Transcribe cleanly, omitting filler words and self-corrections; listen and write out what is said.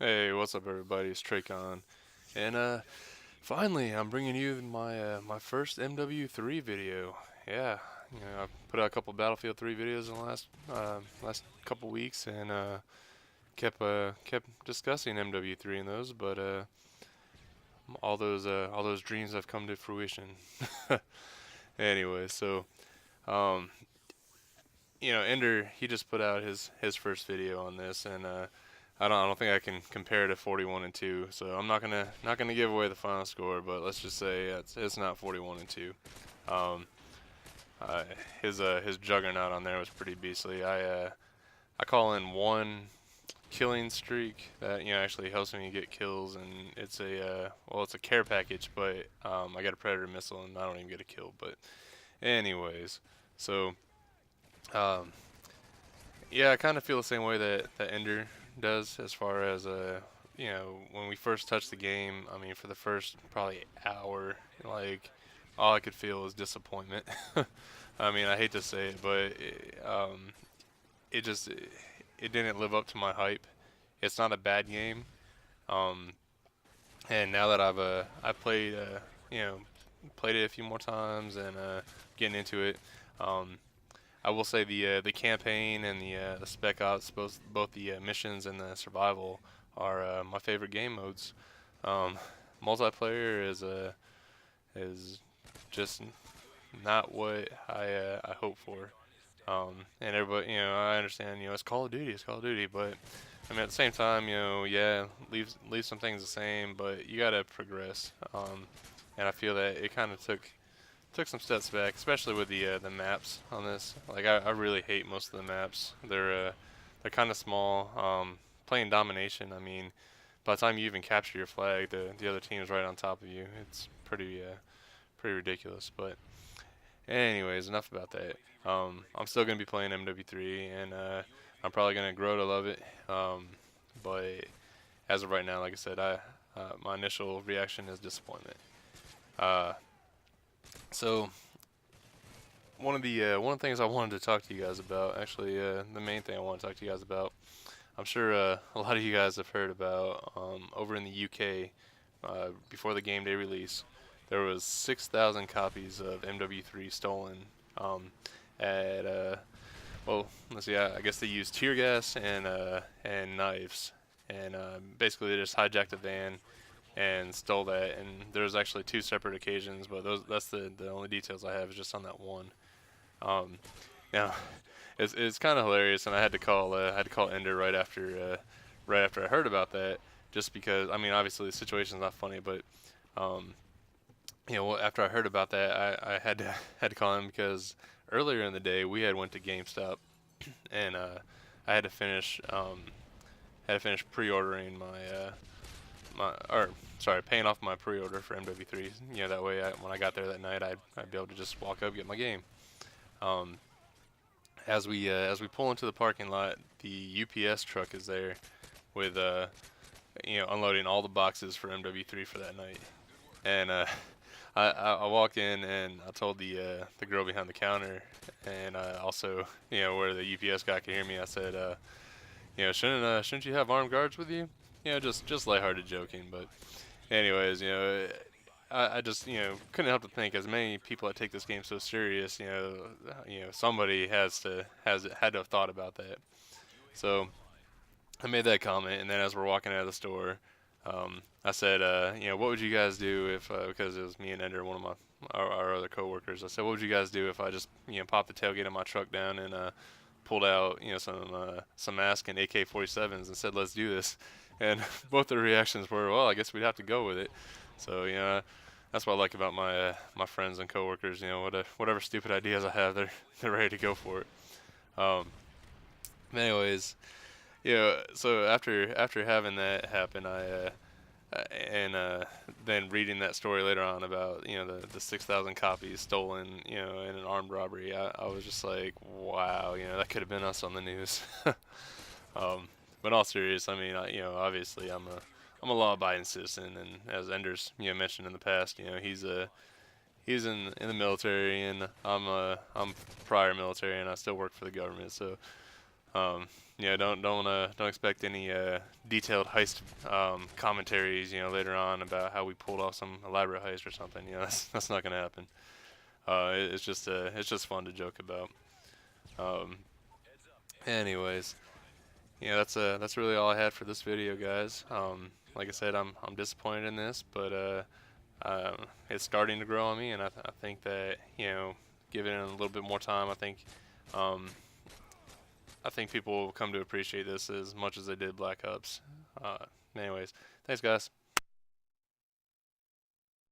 Hey, what's up, everybody? It's TR3Y KHAN, and finally, I'm bringing you my first MW3 video. Yeah, I put out a couple Battlefield 3 videos in the last couple weeks, and kept discussing MW3 in those, but all those dreams have come to fruition. Anyway, so um, Ender, he just put out his first video on this, and I don't think I can compare to 41 and 2, so I'm not gonna give away the final score, but let's just say it's not 41 and 2. Um, uh, his juggernaut on there was pretty beastly. I call in one killing streak that actually helps me get kills, and it's it's a care package, but I got a predator missile and I don't even get a kill. But anyways, so um, yeah, I kind of feel the same way that Ender does as far as when we first touched the game. I mean, for the first probably hour, like all I could feel was disappointment. I mean, I hate to say it, but it didn't live up to my hype. It's not a bad game, um, and now that I played you know played it a few more times and getting into it. Um, I will say the campaign and the spec ops, both the missions and the survival, are my favorite game modes. Um, Multiplayer is just not what I hope for. And everybody, I understand, it's Call of Duty, but I mean at the same time, yeah, leave some things the same, but you gotta progress. And I feel that it kind of took some steps back, especially with the maps on this. Like I really hate most of the maps. They're kind of small. Playing domination, I mean, by the time you even capture your flag, the other team is right on top of you. It's pretty ridiculous. But anyways, enough about that. I'm still gonna be playing MW3, and I'm probably gonna grow to love it. But as of right now, like I said, my initial reaction is disappointment. Uh, so one of the things I wanted to talk to you guys about, actually, the main thing I want to talk to you guys about, I'm sure a lot of you guys have heard about over in the UK before the game day release, there was 6,000 copies of MW3 stolen um, at well, let's see, I guess they used tear gas and knives, and basically they just hijacked a van and stole that. And there was actually two separate occasions, but that's the only details I have is just on that one. Um, Now, it's kind of hilarious, and I had to call Ender right after I heard about that, just because I mean obviously the situation's not funny, but um, after I heard about that, I had to had to call him because earlier in the day we had went to GameStop, and I had to finish pre-ordering my or sorry, paying off my pre-order for MW3. That way when I got there that night, I'd be able to just walk up, get my game. Um, as we pull into the parking lot, the UPS truck is there with unloading all the boxes for MW3 for that night. And I walk in and I told the girl behind the counter, and also where the UPS guy could hear me, I said, shouldn't you have armed guards with you? Just lighthearted joking, but anyways, I just couldn't help to think, as many people that take this game so serious, somebody had to have thought about that. So I made that comment, and then as we're walking out of the store, I said, what would you guys do if because it was me and Ender, one of our other coworkers. I said, what would you guys do if I just popped the tailgate of my truck down and pulled out some mask and AK-47s and said, let's do this. And both the reactions were, well, I guess we'd have to go with it. So that's what I like about my friends and coworkers. Whatever stupid ideas I have, they're ready to go for it. Um, anyways, so after having that happen, and then reading that story later on about the 6,000 copies stolen in an armed robbery, I was just like, wow, that could have been us on the news. But in all serious, I mean, obviously I'm a law-abiding citizen, and as Ender's mentioned in the past, he's in the military, and I'm prior military, and I still work for the government. So Don't expect any detailed heist commentaries, later on about how we pulled off some elaborate heist or something. That's not gonna happen. It's just fun to joke about. Um, anyways, that's really all I had for this video, guys. Like I said, I'm disappointed in this, but it's starting to grow on me, and I think that giving it a little bit more time, um, I think people will come to appreciate this as much as they did Black Ops. Anyways, thanks, guys.